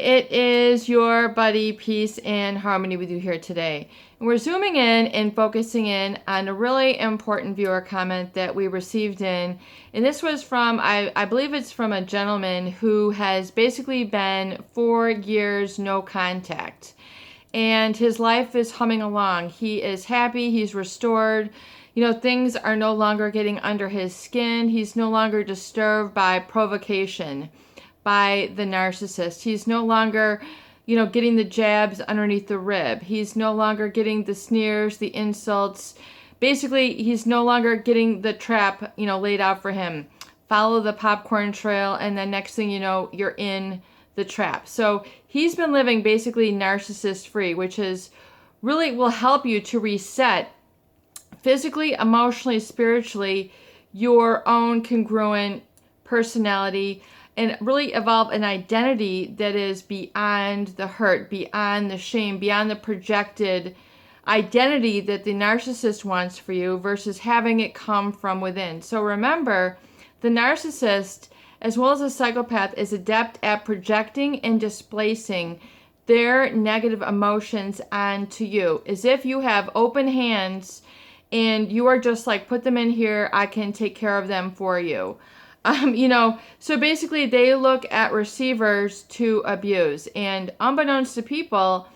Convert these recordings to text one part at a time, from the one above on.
it is your buddy Peace and Harmony with you here today. And we're zooming in and focusing in on a really important viewer comment that we received in. And this was from, I believe it's from a gentleman who has basically been 4 years no contact. And his life is humming along. He is happy, he's restored. Things are no longer getting under his skin. He's no longer disturbed by provocation, by the narcissist. He's no longer, getting the jabs underneath the rib. He's no longer getting the sneers, the insults. Basically, he's no longer getting the trap, laid out for him. Follow the popcorn trail, and then next thing you know, you're in the trap. So he's been living basically narcissist free, which is really will help you to reset physically, emotionally, spiritually, your own congruent personality, and really evolve an identity that is beyond the hurt, beyond the shame, beyond the projected identity that the narcissist wants for you versus having it come from within. So remember, the narcissist, as well as a psychopath, is adept at projecting and displacing their negative emotions onto you, as if you have open hands and you are just like, put them in here, I can take care of them for you. So basically they look at receivers to abuse, and unbeknownst to people,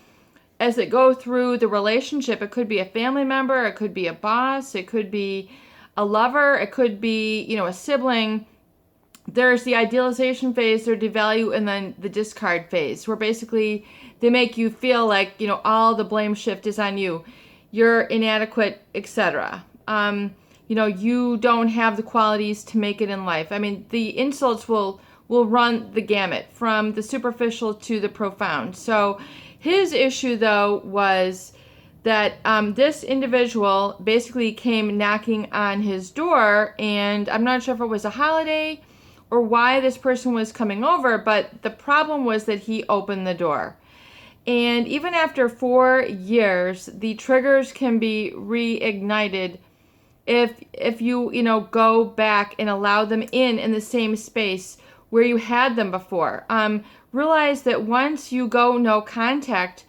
as they go through the relationship, it could be a family member, it could be a boss, it could be a lover, it could be, a sibling. There's the idealization phase, their devalue, and then the discard phase, where basically they make you feel like, all the blame shift is on you. You're inadequate, etc. You don't have the qualities to make it in life. I mean, the insults will run the gamut from the superficial to the profound. So his issue, though, was that this individual basically came knocking on his door, and I'm not sure if it was a holiday or why this person was coming over, but the problem was that he opened the door. And even after 4 years, the triggers can be reignited if you go back and allow them in the same space where you had them before. Realize that once you go no contact,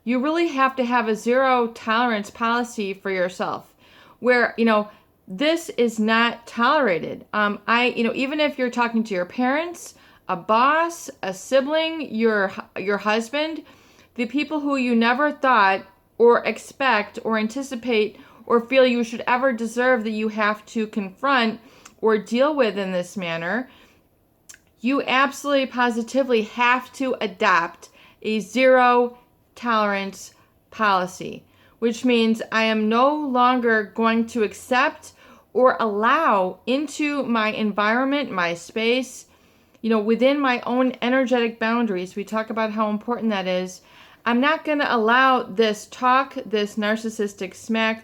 you really have to have a zero tolerance policy for yourself, where this is not tolerated. Even if you're talking to your parents, a boss, a sibling, your husband, the people who you never thought or expect or anticipate or feel you should ever deserve that you have to confront or deal with in this manner, you absolutely positively have to adopt a zero tolerance policy, which means I am no longer going to accept or allow into my environment, my space, within my own energetic boundaries. We talk about how important that is. I'm not going to allow this talk, this narcissistic smack,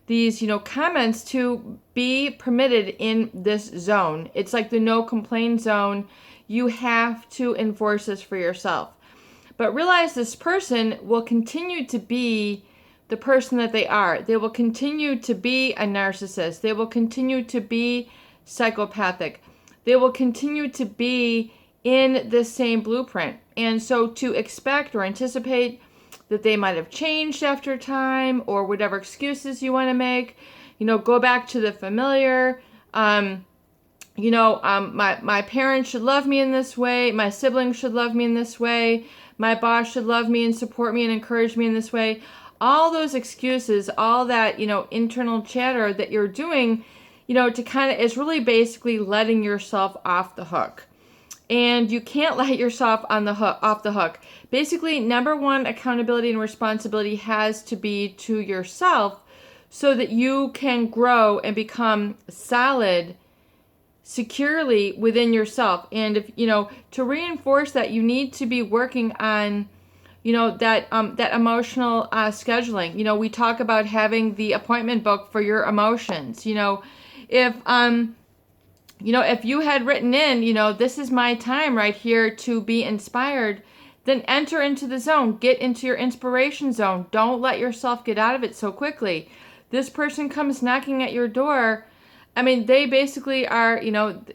these comments to be permitted in this zone. It's like the no complaint zone. You have to enforce this for yourself. But realize this person will continue to be the person that they are. They will continue to be a narcissist. They will continue to be psychopathic. They will continue to be in the same blueprint. And so to expect or anticipate that they might have changed after time, or whatever excuses you want to make, go back to the familiar. My parents should love me in this way. My siblings should love me in this way. My boss should love me and support me and encourage me in this way. All those excuses, all that, internal chatter that you're doing, to kind of is really basically letting yourself off the hook. And you can't let yourself off the hook. Basically, number one, accountability and responsibility has to be to yourself so that you can grow and become solid securely within yourself. And if to reinforce that, you need to be working on that emotional scheduling. We talk about having the appointment book for your emotions. If you had written in, this is my time right here to be inspired, then enter into the zone. Get into your inspiration zone. Don't let yourself get out of it so quickly. This person comes knocking at your door. I mean, they basically are,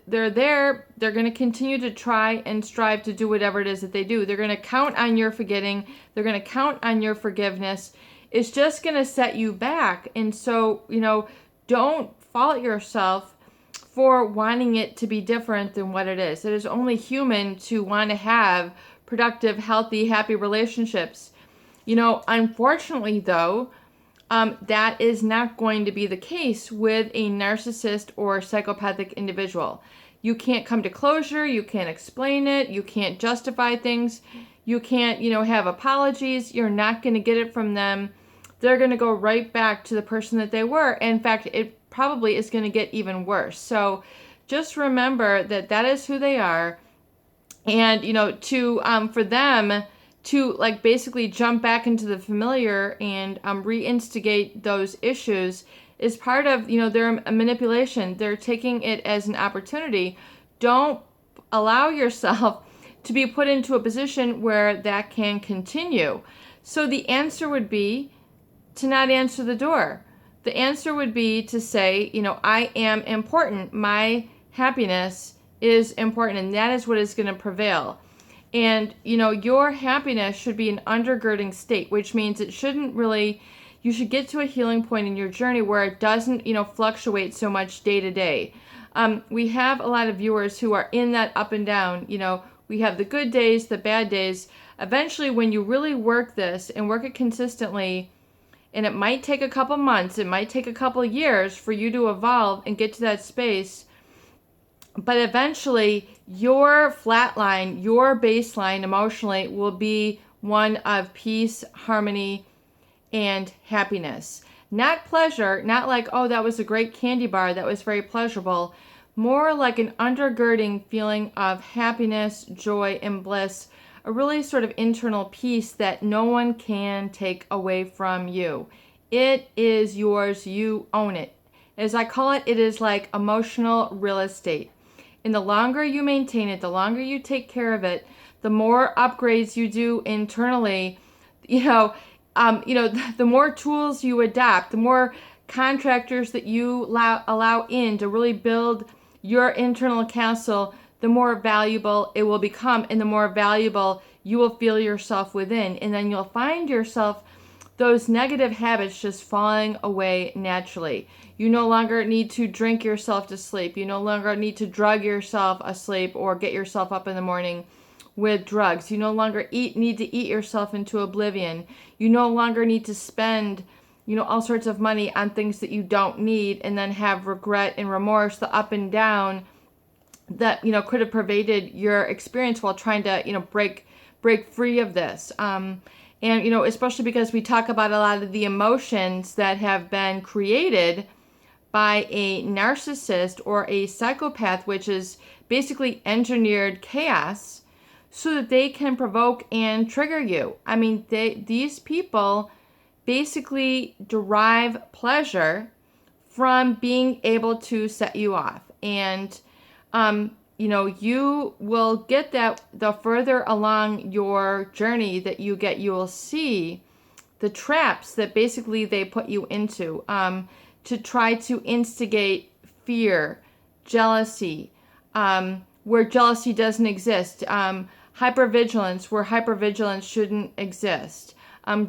they're there. They're going to continue to try and strive to do whatever it is that they do. They're going to count on your forgetting. They're going to count on your forgiveness. It's just going to set you back. And so, don't fault yourself for wanting it to be different than what it is. It is only human to want to have productive, healthy, happy relationships. Unfortunately, though, that is not going to be the case with a narcissist or psychopathic individual. You can't come to closure. You can't explain it. You can't justify things. You can't, have apologies. You're not going to get it from them. They're going to go right back to the person that they were. In fact, it probably is going to get even worse. So just remember that that is who they are. And, for them to basically jump back into the familiar and reinstigate those issues is part of, their manipulation. They're taking it as an opportunity. Don't allow yourself to be put into a position where that can continue. So the answer would be to not answer the door. The answer would be to say, I am important. My happiness is important, and that is what is going to prevail. And, your happiness should be an undergirding state, which means it shouldn't really, you should get to a healing point in your journey where it doesn't, fluctuate so much day to day. We have a lot of viewers who are in that up and down. We have the good days, the bad days. Eventually, when you really work this and work it consistently, and it might take a couple months, it might take a couple years for you to evolve and get to that space, but eventually your flat line, your baseline emotionally will be one of peace, harmony, and happiness. Not pleasure, not like, oh, that was a great candy bar, that was very pleasurable. More like an undergirding feeling of happiness, joy, and bliss. A really sort of internal peace that no one can take away from you. It is yours. You own it. As I call it, it is like emotional real estate. And the longer you maintain it, the longer you take care of it, the more upgrades you do internally, the more tools you adopt, the more contractors that you allow in to really build your internal castle, the more valuable it will become, and the more valuable you will feel yourself within. And then you'll find yourself, those negative habits just falling away naturally. You no longer need to drink yourself to sleep. You no longer need to drug yourself asleep or get yourself up in the morning with drugs. You no longer need to eat yourself into oblivion. You no longer need to spend, all sorts of money on things that you don't need and then have regret and remorse, the up and down that, could have pervaded your experience while trying to, break free of this. And, especially because we talk about a lot of the emotions that have been created by a narcissist or a psychopath, which is basically engineered chaos so that they can provoke and trigger you. I mean, these people basically derive pleasure from being able to set you off. And, you will get that the further along your journey that you get, you will see the traps that basically they put you into to try to instigate fear, jealousy, where jealousy doesn't exist, hypervigilance where hypervigilance shouldn't exist,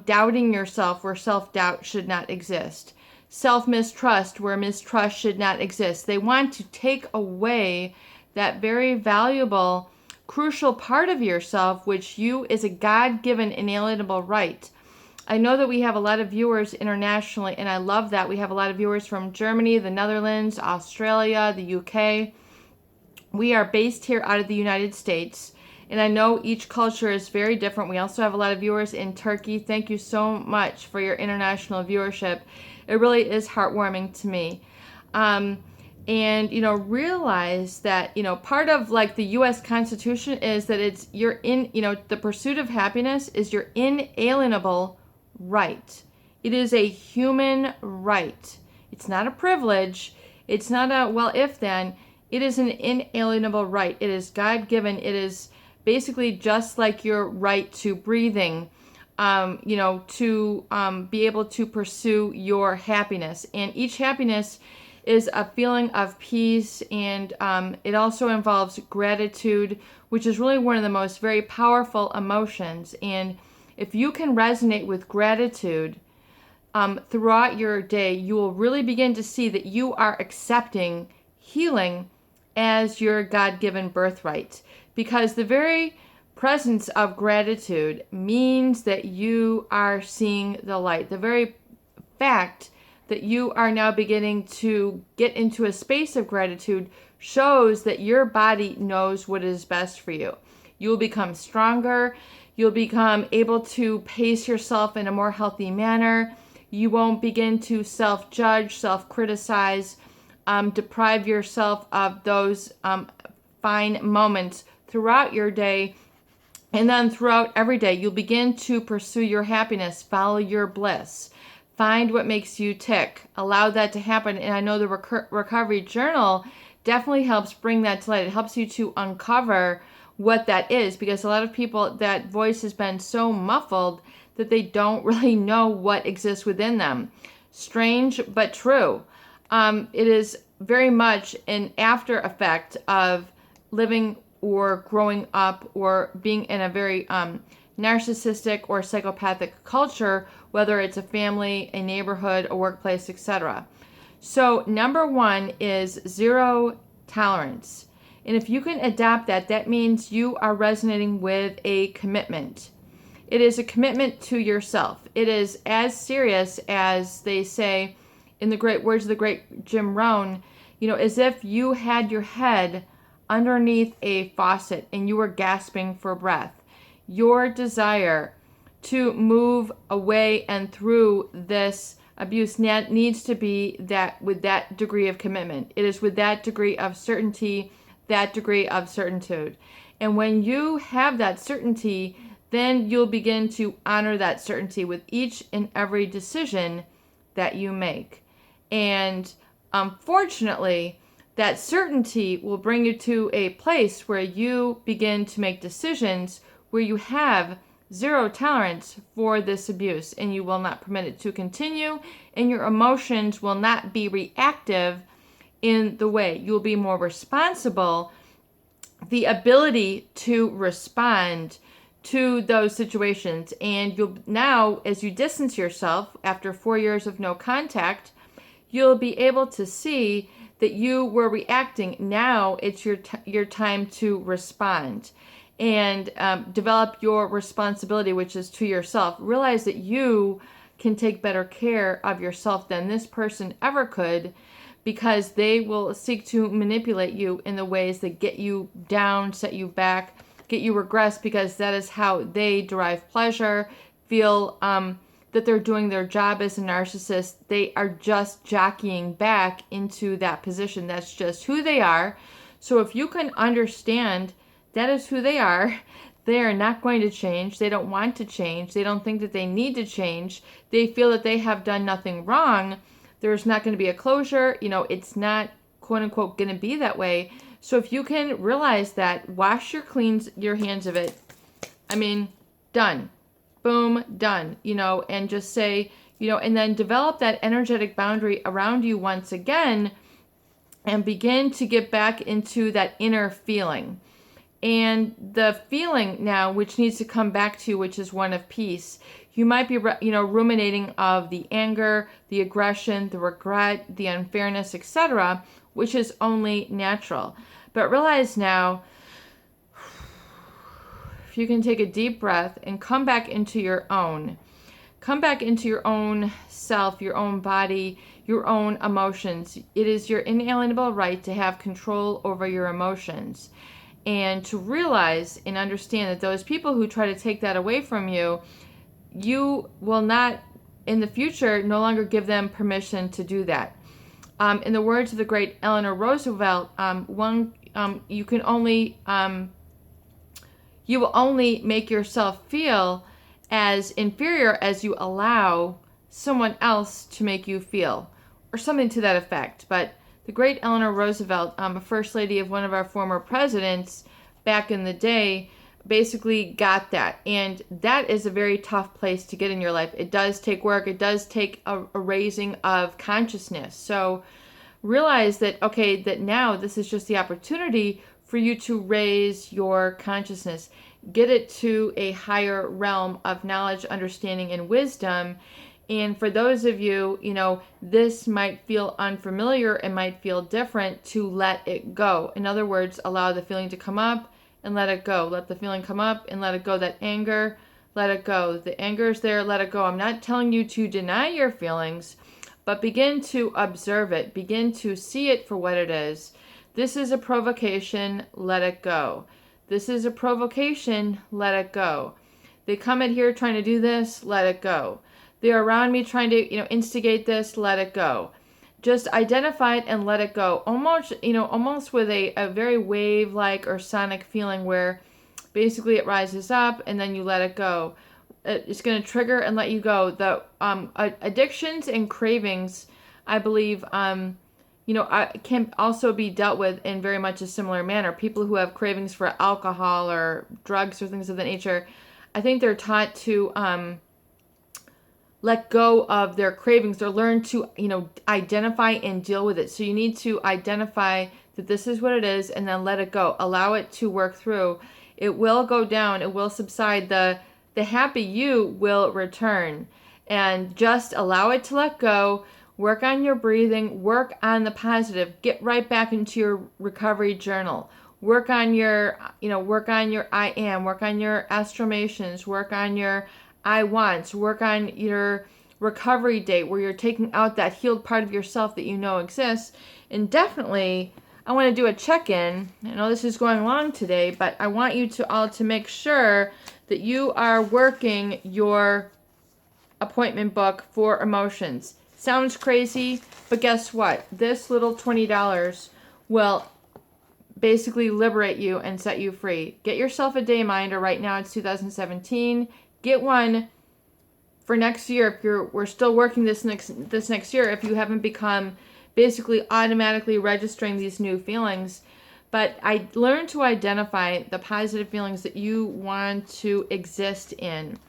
doubting yourself where self-doubt should not exist, self-mistrust where mistrust should not exist. They want to take away that very valuable, crucial part of yourself, which you is a God-given inalienable right. I know that we have a lot of viewers internationally, and I love that. We have a lot of viewers from Germany, the Netherlands, Australia, the UK. We are based here out of the United States, and I know each culture is very different. We also have a lot of viewers in Turkey. Thank you so much for your international viewership. It really is heartwarming to me. And, realize that, part of the U.S. Constitution is that the pursuit of happiness is your inalienable right. It is a human right. It's not a privilege. It's not a, well, if then. It is an inalienable right. It is God-given. It is basically just like your right to breathing, to be able to pursue your happiness. And each happiness is a feeling of peace, and it also involves gratitude, which is really one of the most very powerful emotions. And if you can resonate with gratitude throughout your day, you will really begin to see that you are accepting healing as your God-given birthright, because the very presence of gratitude means that you are seeing the light. The very fact that you are now beginning to get into a space of gratitude shows that your body knows what is best for you. You will become stronger. You'll become able to pace yourself in a more healthy manner. You won't begin to self-judge, self-criticize, deprive yourself of those fine moments throughout your day. And then throughout every day, you'll begin to pursue your happiness, follow your bliss, find what makes you tick, allow that to happen. And I know the recovery journal definitely helps bring that to light. It helps you to uncover what that is, because a lot of people, that voice has been so muffled that they don't really know what exists within them. Strange, but true. It is very much an after effect of living or growing up or being in a very narcissistic or psychopathic culture, whether it's a family, a neighborhood, a workplace, etc. So number one is zero tolerance. And if you can adapt that, that means you are resonating with a commitment. It is a commitment to yourself. It is as serious as they say in the great words of the great Jim Rohn, as if you had your head underneath a faucet and you were gasping for breath. Your desire to move away and through this abuse needs to be that with that degree of commitment. It is with that degree of certainty, that degree of certitude. And when you have that certainty, then you'll begin to honor that certainty with each and every decision that you make. And unfortunately, that certainty will bring you to a place where you begin to make decisions where you have zero tolerance for this abuse, and you will not permit it to continue, and your emotions will not be reactive in the way. You'll be more responsible. The ability to respond to those situations, and you'll now, as you distance yourself after 4 years of no contact, you'll be able to see that you were reacting. Now it's your time to respond and develop your responsibility, which is to yourself. Realize that you can take better care of yourself than this person ever could, because they will seek to manipulate you in the ways that get you down, set you back, get you regress, because that is how they derive pleasure, feel that they're doing their job as a narcissist. They are just jockeying back into that position. That's just who they are. So if you can understand that is who they are not going to change. They don't want to change. They don't think that they need to change. They feel that they have done nothing wrong. There's not going to be a closure. It's not, quote unquote, going to be that way. So if you can realize that, wash your hands of it. Done. Boom, done, and just say, and then develop that energetic boundary around you once again, and begin to get back into that inner feeling. And the feeling now, which needs to come back to you, which is one of peace. You might be, ruminating of the anger, the aggression, the regret, the unfairness, etc., which is only natural. But realize now, if you can take a deep breath and come back into your own self, your own body, your own emotions. It is your inalienable right to have control over your emotions, and to realize and understand that those people who try to take that away from you, you will not, in the future, no longer give them permission to do that. In the words of the great Eleanor Roosevelt, you will only make yourself feel as inferior as you allow someone else to make you feel, or something to that effect. But the great Eleanor Roosevelt, a first lady of one of our former presidents back in the day, basically got that. And that is a very tough place to get in your life. It does take work. It does take a raising of consciousness. So realize that, okay, that now this is just the opportunity for you to raise your consciousness, get it to a higher realm of knowledge, understanding, and wisdom. And for those of you, this might feel unfamiliar and might feel different, to let it go. In other words, allow the feeling to come up and let it go. Let the feeling come up and let it go. That anger, let it go. The anger is there, let it go. I'm not telling you to deny your feelings, but begin to observe it. Begin to see it for what it is. This is a provocation, let it go. This is a provocation, let it go. They come in here trying to do this, let it go. They're around me trying to, instigate this, let it go. Just identify it and let it go. Almost with a very wave-like or sonic feeling where basically it rises up and then you let it go. It's going to trigger and let you go. The addictions and cravings, I believe, can also be dealt with in very much a similar manner. People who have cravings for alcohol or drugs or things of that nature, I think they're taught to let go of their cravings or learn to, identify and deal with it. So you need to identify that this is what it is and then let it go. Allow it to work through. It will go down. It will subside. The happy you will return. And just allow it to let go. Work on your breathing. Work on the positive. Get right back into your recovery journal. Work on your, I am. Work on your astramations. Work on your I want. Work on your recovery date where you're taking out that healed part of yourself that you know exists. And definitely, I want to do a check-in. I know this is going long today, but I want you to all to make sure that you are working your appointment book for emotions. Sounds crazy, but guess what? This little $20 will basically liberate you and set you free. Get yourself a day minder. Right now it's 2017. Get one for next year if we're still working this next year, if you haven't become basically automatically registering these new feelings. But I learned to identify the positive feelings that you want to exist in.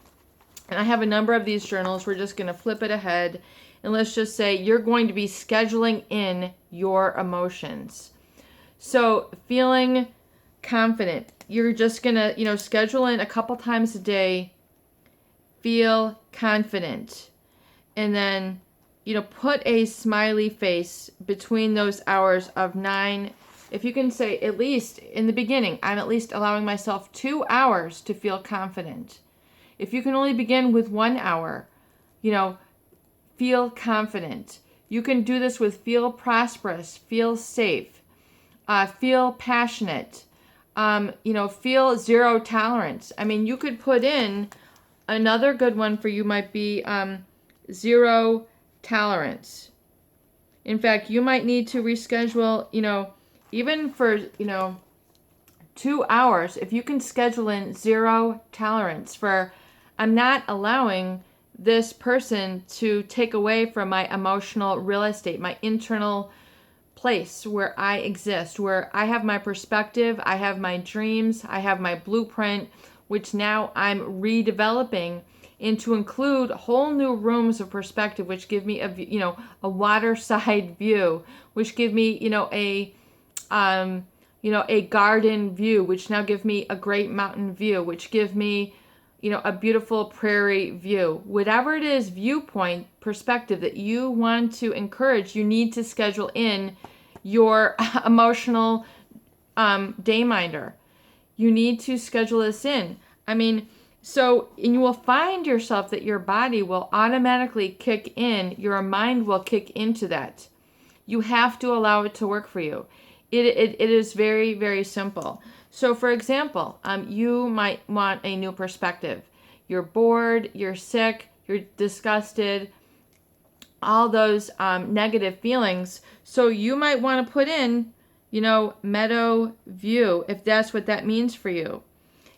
And I have a number of these journals. We're just going to flip it ahead. And let's just say you're going to be scheduling in your emotions. So feeling confident. You're just going to, schedule in a couple times a day. Feel confident. And then, put a smiley face between those hours of 9. If you can say, at least in the beginning, I'm at least allowing myself 2 hours to feel confident. If you can only begin with 1 hour, feel confident. You can do this with feel prosperous, feel safe, feel passionate, feel zero tolerance. I mean, you could put in another good one for you might be zero tolerance. In fact, you might need to reschedule, even for, 2 hours, if you can schedule in zero tolerance for, I'm not allowing this person to take away from my emotional real estate, my internal place where I exist, where I have my perspective, I have my dreams, I have my blueprint, which now I'm redeveloping into include whole new rooms of perspective, which give me a waterside view, which give me, a garden view, which now give me a great mountain view, which give me, a beautiful prairie view. Whatever it is, viewpoint, perspective that you want to encourage, you need to schedule in your emotional day minder. You need to schedule this in. And you will find yourself that your body will automatically kick in, your mind will kick into that. You have to allow it to work for you. It is very, very simple. So for example, you might want a new perspective. You're bored, you're sick, you're disgusted, all those negative feelings. So you might want to put in, meadow view, if that's what that means for you.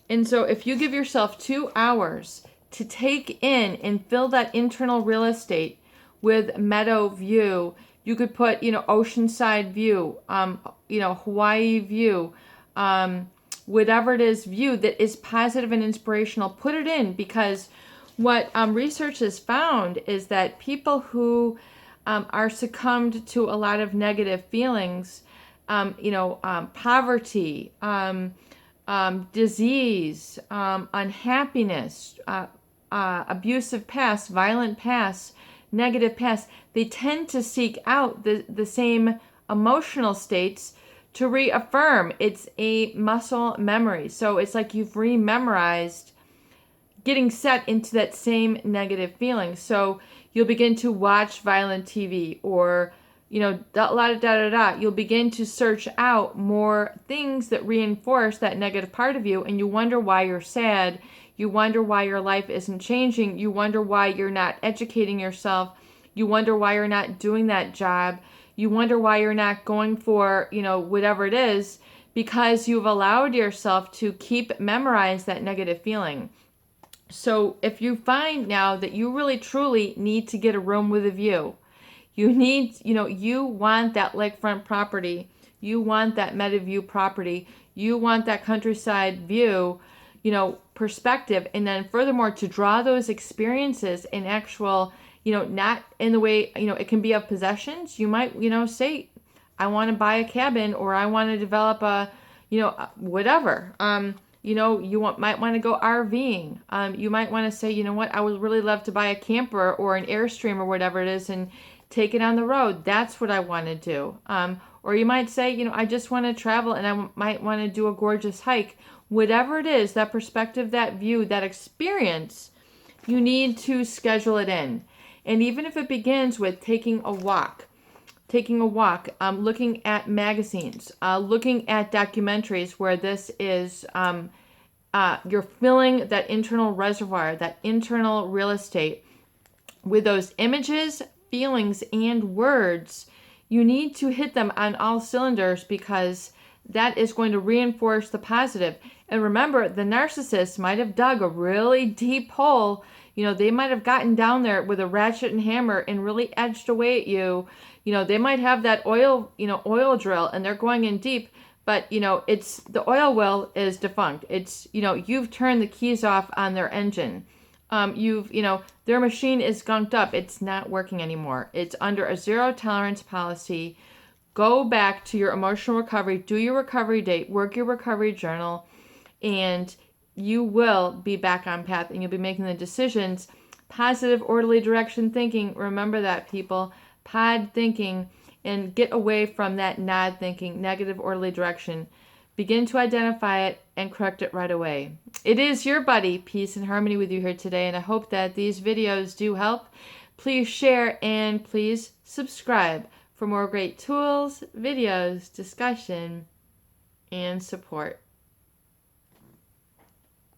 And so if you give yourself 2 hours to take in and fill that internal real estate with meadow view, you could put, oceanside view, Hawaii view, whatever it is, view that is positive and inspirational, put it in, because what research has found is that people who are succumbed to a lot of negative feelings, poverty, disease, unhappiness, abusive past, violent past, negative past, they tend to seek out the same emotional states to reaffirm. It's a muscle memory. So it's like you've rememorized getting set into that same negative feeling. So you'll begin to watch violent TV, or you'll begin to search out more things that reinforce that negative part of you, and you wonder why you're sad. You wonder why your life isn't changing. You wonder why you're not educating yourself. You wonder why you're not doing that job. You wonder why you're not going for, whatever it is, because you've allowed yourself to keep memorize that negative feeling. So if you find now that you really truly need to get a room with a view, you need, you want that lakefront property, you want that Meadowview property, you want that countryside view, perspective. And then furthermore, to draw those experiences in actual, not in the way, it can be of possessions. You might, say, I want to buy a cabin, or I want to develop a, whatever. Might want to go RVing. You might want to say, you know what, I would really love to buy a camper or an Airstream or whatever it is and take it on the road. That's what I want to do. Or you might say, I just want to travel and I might want to do a gorgeous hike. Whatever it is, that perspective, that view, that experience, you need to schedule it in. And even if it begins with taking a walk, looking at magazines, looking at documentaries where this is, you're filling that internal reservoir, that internal real estate with those images, feelings, and words. You need to hit them on all cylinders, because that is going to reinforce the positive. And remember, the narcissist might have dug a really deep hole. They might have gotten down there with a ratchet and hammer and really edged away at you. They might have that oil drill, and they're going in deep, but it's the oil well is defunct. It's, you've turned the keys off on their engine. Their machine is gunked up. It's not working anymore. It's under a zero tolerance policy. Go back to your emotional recovery, do your recovery date, work your recovery journal, and you will be back on path, and you'll be making the decisions. Positive, orderly direction thinking. Remember that, people. Pod thinking, and get away from that nod thinking, negative, orderly direction. Begin to identify it and correct it right away. It is your buddy, Peace and Harmony, with you here today, and I hope that these videos do help. Please share and please subscribe for more great tools, videos, discussion, and support.